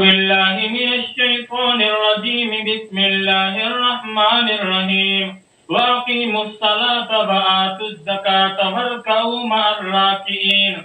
बिल्लाहि मिनश शैतानिर रजीम बिस्मिल्लाहिर रहमानिर रहीम वअकीमुस सलाता वआतुज़ ज़काता वरकऊ मअर राकिईन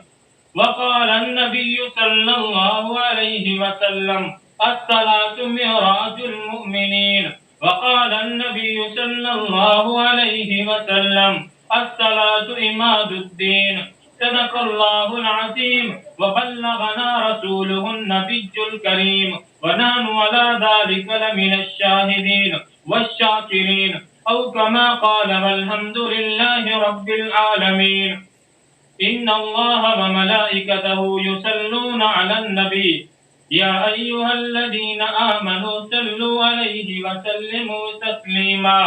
वक़ाल अन्नबिय्यु सल्लल्लाहु अलैहि वसल्लम अस्सलातु मिअराजुल मुमिनीन वक़ाल अन्नबिय्यु सल्लल्लाहु अलैहि वसल्लम अस्सलातु इमादुद्दीन सदक़ल्लाहुल अज़ीम व बल्लगना रसूलुहुन नबियुल करीम व नहनु अला ज़ालिका लमिनश शाहिदीन वश्शाकिरीन औ कमा क़ाल वल्हम्दुलिल्लाहि रब्बिल आलमीन इन्नल्लाह व मलाइकतहु युसल्लूना अलन नबी या अय्युहल्लज़ीना आमनू सल्लू अलैहि व सल्लिमू तस्लीमा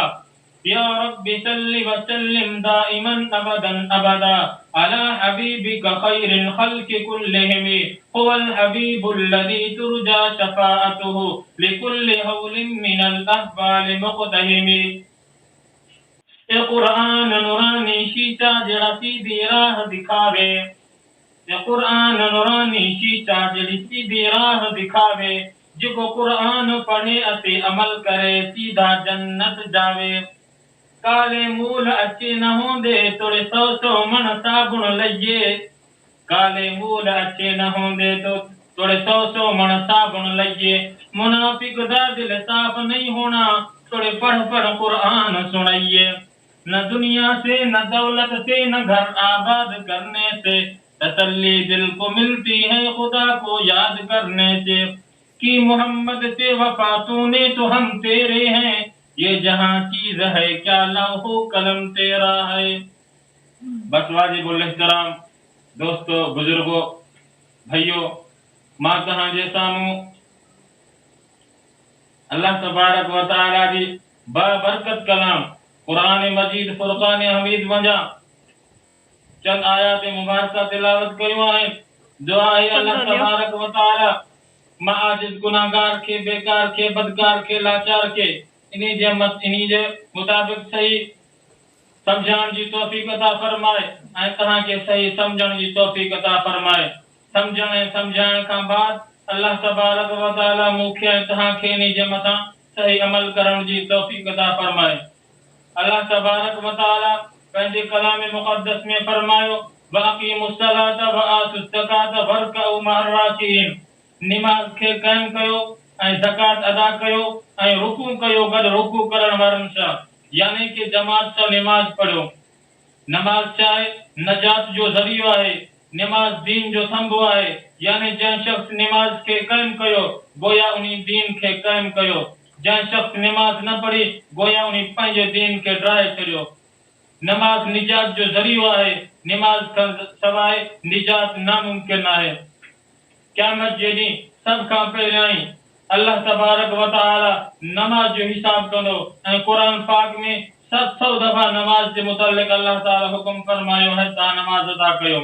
या रब्बि सल्लि व सल्लिम दाइमन अबदन अबदा अला हबीबिका खैरिल खल्क़ि कुल्लिहिम हुवल हबीबुल्लज़ी तुरजा शफ़ाअतुहु लिकुल्लि हौलिन मिनल अहवालि मुक़तहिम। ये कुरान नूरानी शीशा जड़ा सीधी राह दिखावे, ये कुरान नूरानी शीशा जड़ी सीधी राह दिखावे, जिको कुरान पढ़े अते अमल करे सीधा जन्नत जावे। काले मूल अच्छे न होंदे तोड़े 100 मन साबुन लइए, काले मूल अच्छे न होंदे तो तोड़े 100 मन साबुन लइए। मुनाफिक दा दिल साफ नहीं होना तोड़े पढ़ पढ़ कुरान सुनाइए। न दुनिया से न दौलत से न घर आबाद करने से तसल्ली दिल को मिलती है खुदा को याद करने से कि मोहम्मद से वफा तूने तो हम तेरे हैं, ये जहां चीज है क्या लौहो कलम तेरा है। बस वाजिबुल एहतराम दोस्तों, बुजुर्गों, भाइयों, मां कहां जैसा अल्लाह तबारक व तआला जी बाबरकत कलाम कुरान मजीद फुरकान हमीद वजा चंद आयात मुबारक तिलावत कयो है। दुआ है अल्लाह तबारक व तआला माजिद गुनाहगार के बेकार के बदकार के लाचार के इन्हीं जे मुताबिक सही समझण जी तौफीक अता फरमाए ऐं तहां के सही समझण जी तौफीक अता फरमाए। समझण ऐं समझाइण खां बाद अल्लाह तबारक व तआला मूंखे ऐं तहां खे इन्हीं जे मथां सही अमल करण जी तौफीक अता फरमाए। अल्लाह तबारक व तआला पंहिंजे कलाम मुक़द्दस में फरमायो वअक़ीमुस सलाता व आतुज़ ज़काता वरकऊ मअर राकिईन। निमाज खे कायम कयो ऐं ज़कात अदा कयो ऐं रुकू कयो गॾु रुकू करण वारनि सां, यानी कि जमात सां निमाज पढ़ो। नमाज चाहे नजात जो ज़रियो आहे, निमाज दीन जो थंबो आहे, यानी जंहिं शख्स निमाज खे कायम कयो गोया उन्हीं दीन खे कायम कयो। जंहिं शख्स निमाज न पढ़ी गोया उन्हीं पंहिंजे दीन खे ड्राहे छॾियो। नमाज निजात जो ज़रियो आहे, निमाज खां सवाइ निजात नामुमकिन आहे। क़यामत जे ॾींहुं सब खां पहिरियां ई अल्लाह तबारक व तआला नमाज जो हिसाब कंदो ऐं कुरान पाक में 700 दफ़ा नमाज जे मुतालिक अल्लाह ताला हुकुम फरमायो है तव्हां नमाज अदा कयो।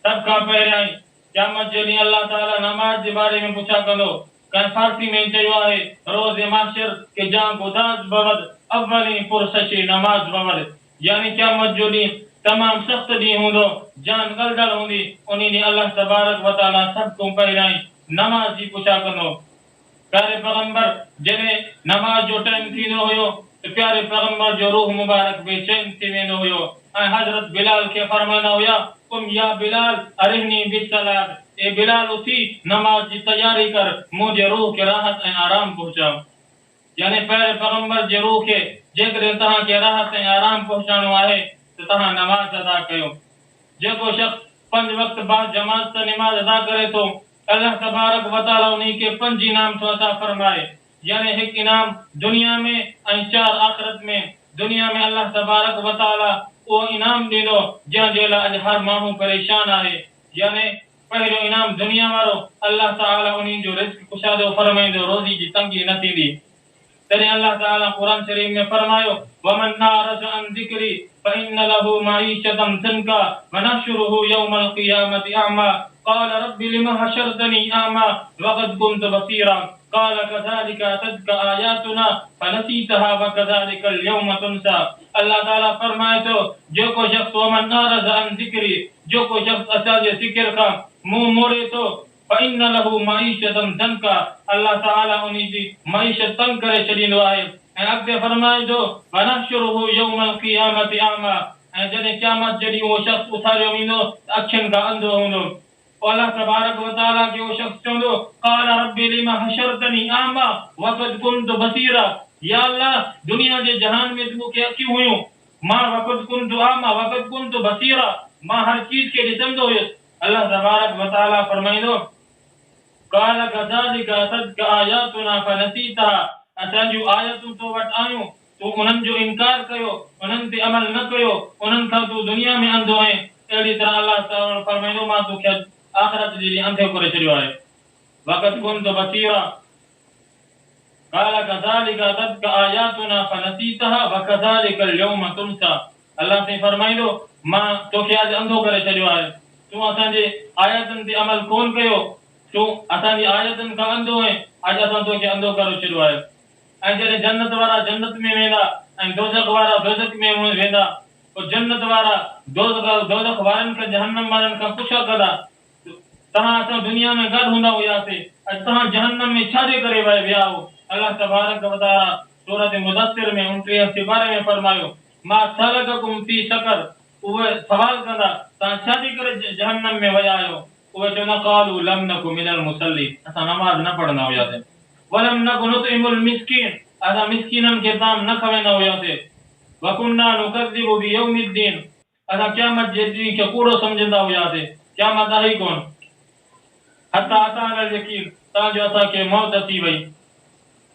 सब खां पहिरियां ई क़यामत जे ॾींहुं अल्लाह ताला नमाज जे बारे में पुछा कंदो। कंहिं फारसी में चयो आहे रोज़ माशर के जां गुदाज बवद अव्वली पुरसशी नमाज बवद, यानी क़यामत जो ॾींहुं तमाम सख्त ॾींहुं हूंदो, जान गलदड़ हूंदी। उन्हीं ॾींहुं अल्लाह तबारक व तआला सब खां पहिरियां ई नमाज जी पुछा कंदो। प्यारे पैगंबर जॾहिं नमाज जो टाइम थींदो हुयो तो प्यारे पैगंबर जो रूह मुबारक बेचैन थी वेंदो हुयो ऐं हज़रत बिलाल खे फरमाईंदा हुया कुम या बिलाल अरिहनी बिस्सलात, ए बिलाल उथी नमाज जी तैयारी कर, मुझे रूह के राहत ऐं आराम पहुंचाओ। यानी प्यारे पैगंबर जे रूह खे जेकॾहिं तव्हां खे राहत ऐं आराम पहुचाइणो आहे त तव्हां नमाज अदा कयो। जेको शख्स 5 वक्त बाद जमात सां नमाज अदा करे थो अल्लाह तबारक व तआला उन्हीं के 5 इनाम तो अता फरमाए, यानी एक इनाम दुनिया में ऐं 4 आखिरत में। दुनिया में अल्लाह तबारक व तआला वो इनाम ॾींदो जंहिंजे लाइ अॼु हर माण्हू परेशान आहे, यानी पहिरियों इनाम दुनिया वारो अल्लाह ताला उन्हीं जो रिज़्क़ कुशादो फरमाईंदो, रोज़ी जी तंगी न थींदी। तॾहिं अल्लाह ताला कुरान शरीफ में फरमायो वमन नारज़ अन ज़िक्री फ़इन्न लहू मईशतन ज़ंका वनहशुरुहु यौमल क़ियामति अअमा क़ाल रब्बि लिमा हशरतनी अअमा वक़द कुन्तु बसीरा क़ाल कज़ालिका अततका आयातुना फनसीतहा वकज़ालिकल यौम तुनसा। अल्लाह ताला फरमाए थो जेको शख्स वमन नारज़ अन ज़िक्री, जेको शख्स असांजे ज़िक्र खां मुंहुं मोड़े थो फइन लहू मईशतन दनका, अल्लाह ताला उन्हीं जी मईशत तंग करे छॾींदो आहे। ऐं अॻिते फरमाए थो वनहशुरुहु यौमल क़ियामति आमा, ऐं जॾहिं क़यामत जॾहिं उहो शख़्स उथारियो वेंदो अखियुनि खां अंधो हूंदो। अल्लाह तबारक व तआला खे उहो शख़्स चवंदो क़ाल रब्बी लिमा हशरतनी आमा वक़द कुन्तु बसीरा, या अल्लाह दुनिया जे जहान में मूंखे अखियूं हुयूं, मां वक़द कुन्तु आमा वक़द कुन्तु बसीरा, मां हर चीज खे ॾिसंदो हुयुसि। अल्लाह तबारक व तआला फरमाईंदो क़ाल कज़ालिका अततका आयातुना फनसीतहा, असां जूं आयतूं तो वटि आयूं, तूं उन्हनि जो इनकार कयो, उन्हनि ते अमल न कयो, उन्हनि खां तूं दुनिया में अंधो आहे। अहिड़ी तरह अल्लाह ताला फरमाईंदो मां तोखे आख़िरत जे ॾींहुं अंधो करे छॾियो आहे। वक़द कुन्तु बसीरा क़ाल कज़ालिका अततका आयातुना फनसीतहा वकज़ालिकल यौम तुनसा, अल्लाह से फरमाईंदो मां तोखे अॼु अंधो करे छॾियो आहे, तूं असांजे आयतुनि ते अमल कोन कयो, तूं असांजी आयतुनि खां अंधो आहे, अॼु असां तोखे अंधो करे छॾियो आहे। ऐं जॾहिं जन्नत वारा जन्नत में वेंदा ऐं दोज़ख वारा दोज़ख में वेंदा, पोइ जन्नत वारा दोज़ख वारनि खां जहन्नम वारनि खां पुछा कंदा तव्हां असां दुनिया में गॾु हूंदा हुआसीं, अॼु तव्हां जहन्नम में छाजे करे विया हो। अल्लाह तबारक व तआला सूरत मुदस्सिर में 29 सिपारे में फरमायो मा सलककुम फी सकर, उहे सवाल कंदा तव्हां छाजे करे जहन्नम में विया आहियो। उहे चवंदा क़ालू लम नकु मिनल मुसल्लीन, असां नमाज़ न पढ़ंदा हुआसीं, वलम नकु नुतइमुल मिस्कीन, असां मिस्कीननि खे ताम न खवाईंदा हुआसीं, वकुन्ना नुकज़िबु बियौमिद्दीन, असां क़यामत जे ॾींहुं खे कूड़ो सम्झंदा हुआसीं, क़यामत आहे ई कोन, हत्ता अतानल यकीन, तव्हांजो असांखे मौत अची वई।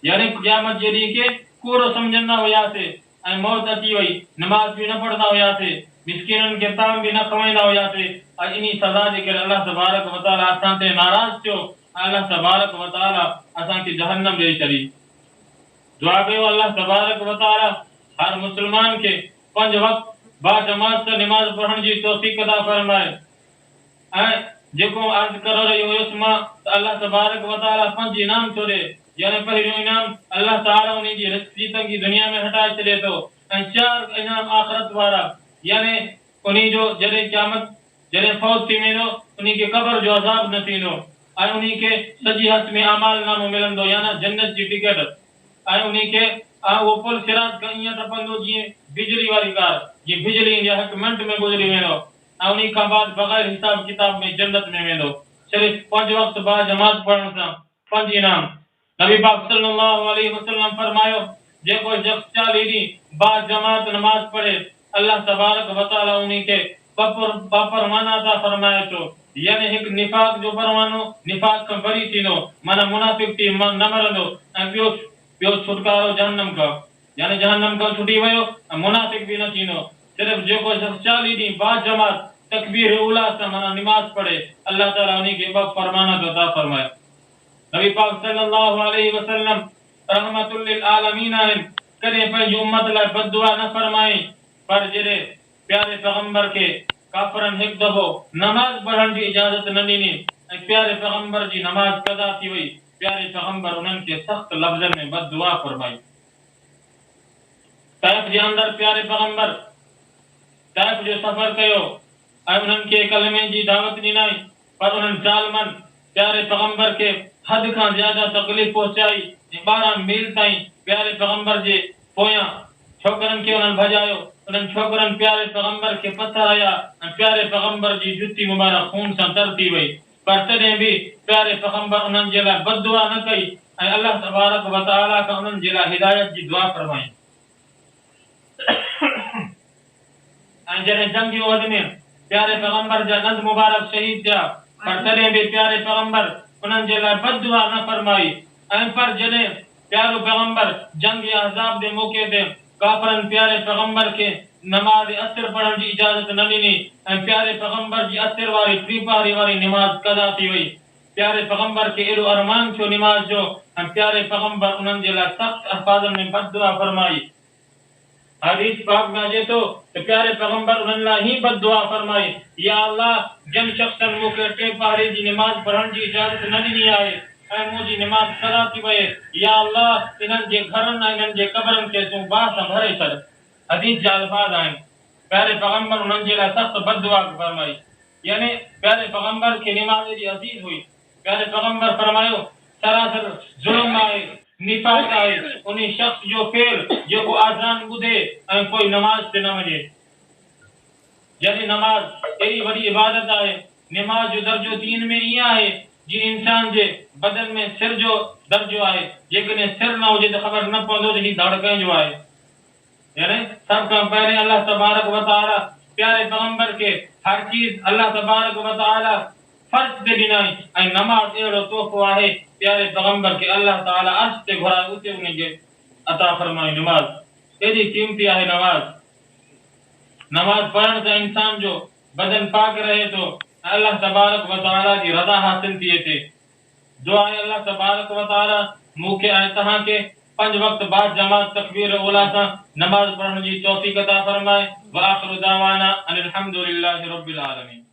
यानी क़यामत जे ॾींहुं खे कूड़ो सम्झंदा हुआसीं ऐं मौत अची वई, नमाज़ बि न पढ़ंदा हुआसीं, मिस्कीननि खे ताम बि न खवाईंदा हुआसीं। अॼु इन सज़ा जे करे अल्लाह तबारक व तआला असां ते नाराज़ थियो, अल्लाह तबारक व तआला असांखे जहन्नम ॾेई छॾी। दुआ कयो अल्लाह तबारक व तआला हर मुस्लमान खे 5 वक़्त बा जमात नमाज पढ़ण जी तौफ़ीक़ अता फरमाए। ऐं जेको अर्ज़ करे रहियो हुयुसि मां त अल्लाह तबारक व तआला 5 इनाम थो ॾे, यानी पहिरियों इनाम अल्लाह ताला उन जी रिज़्क़ जी तंगी दुनिया में हटाए छॾे थो, ऐं 4 इनाम आख़िरत वारा, यानी उन जो जॾहिं क़यामत जॾहिं फौत थी वेंदो उन खे क़ब्र जो अज़ाब न थींदो, ऐं उन खे सॼी हथ में अमाल नामो मिलंदो, यानी जन्नत जी टिकट, ऐं उन खे वो पुल सिरात खां ईअं टपंदो जीअं बिजली वारी कार, जीअं बिजली ईंदी आहे 1 मिंट में गुज़री वेंदो, ऐं उन खां बाद बग़ैर हिसाब किताब में जन्नत में वेंदो, सिर्फ़ 5 वक़्त बा जमात पढ़ण सां 5 इनाम। नबी पाक सल्लल्लाहु अलैहि वसल्लम फरमायो जेको शख़्स 40 ॾींहं बा जमात नमाज पढ़े अल्लाह तबारक व तआला उन खे परवाना अता फरमाए थो, यानी हिकु निफाक जो परवानो निफाक खां बरी थींदो, माना मुनाफ़िक थी न मरंदो, ऐं ॿियो छुटकारो जहन्नम खां, यानी जहन्नम खां छुटी वियो ऐं मुनाफ़िक बि न थींदो। सिर्फ़ जेको शख़्स 40 ॾींहं बा जमात तकबीर उला सां माना नमाज पढ़े अल्लाह ताला उन खे 2 फरमाना अता फरमाए। नबी पाक सल्लल्लाहु अलैहि वसल्लम रहमतुल लिल आलमीन आहिनि, कॾहिं पंहिंजी उम्मत लाइ बददुआ न फरमाई, पर जॾहिं प्यारे पैगंबर खे काफ़रनि हिकु दफ़ो नमाज पढ़ण जी इजाज़त न ॾिनी ऐं प्यारे पैगंबर जी नमाज क़ज़ा थी वई, प्यारे पैगंबर उन्हनि खे सख़्त लफ़्ज़नि में बददुआ फरमाई। तैफ़ जे अंदरि प्यारे पैगंबर तैफ़ जो सफ़र कयो ऐं उन्हनि खे कलमे जी दावत ॾिनाई, पर उन्हनि ज़ालिमनि प्यारे पैगंबर खे हद खां ज़्यादा तकलीफ़ पहुचाई ऐं 12 मील ताईं प्यारे पैगंबर जे पोयां छोकरनि खे उन्हनि भॼायो, उन्हनि छोकरनि प्यारे पैगंबर खे पथर हया ऐं प्यारे पैगंबर जी जुती मुबारक खून सां तर थी वई, पर तॾहिं बि प्यारे पैगंबर उन्हनि जे लाइ बददुआ न कई ऐं अल्लाह तबारक व तआला खां उन्हनि जे लाइ हिदायत जी दुआ फरमाई। ऐं जॾहिं जंग उहद में प्यारे पैगंबर जा दंद मुबारक शहीद थिया, पर तॾहिं बि प्यारे पैगंबर उन्हनि जे लाइ बददुआ न फरमाई। ऐं पर जॾहिं प्यारो पैगंबर जंग अहज़ाब जे मौके ते काफ़रनि प्यारे पैगंबर खे नमाज असर पढ़ण जी इजाज़त न ॾिनी ऐं प्यारे पैगंबर जी असर वारी टीपारी वारी नमाज क़ज़ा थी वई, प्यारे पैगंबर खे एॾो अरमान थियो नमाज जो ऐं प्यारे पैगंबर उन्हनि जे लाइ सख़्त अल्फाज़नि में बददुआ फरमाई। हदीस पाक में अचे थो त प्यारे पैगंबर उन्हनि लाइ ही बददुआ फरमाई, या अल्लाह जिन शख़्सनि मूंखे 3 पहरे जी नमाज पढ़ण जी इजाज़त न ॾिनी आहे ऐं मुंहिंजी नमाज क़ज़ा थी वई, या अल्लाह इन्हनि जे घरनि ऐं इन्हनि जे क़ब्रनि खे तूं बाहि सां भरे छॾ। हदीस जा अल्फाज़ आहिनि, प्यारे पैगंबर उन्हनि जे लाइ सख़्त बददुआ फरमाई, यानी प्यारे पैगंबर खे नमाज जी अज़ीज़ हुई, प्यारे पैगंबर फरमायो सरासर जुल्म आहे निफाक आहे उन शख्स जो फेल जो को आजान बुधे ऐं कोई नमाज ते न वञे। जॾहिं नमाज एड़ी वॾी इबादत आहे नमाज जो दर्जो दीन में ईअं आहे जी इंसान जे बदन में सिर जो दर्जो आहे जेकॾहिं सिर न हुजे त ख़बर न पवंदो त ही धड़कण जो आहे। यानी सब खां पहिरें अल्लाह तबारक व तआला प्यारे पैगंबर के हर चीज अल्लाह तबारक व तआला फर्ज ते ॾिनाई ऐं नमाज अहिड़ो तोहफ़ो आहे प्यारे पैगंबर के अल्लाह ताला अर्श ते घुराए उते उनखे अता फरमाई। नमाज एॾी क़ीमती आहे। नमाज पढ़ण सां इंसान जो बदन पाक रहे तो अल्लाह तबारक व तआला जी रज़ा हासिल थिए थी। दुआ आहे अल्लाह तबारक व तआला मूंखे ऐं तव्हांखे 5 वक्त बाद जमात तकबीर ओला सां नमाज पढ़ण जी तौफीक अता फरमाए। व आखिरु दावाना अनिल हम्दुलिल्लाहि रब्बिल आलमीन।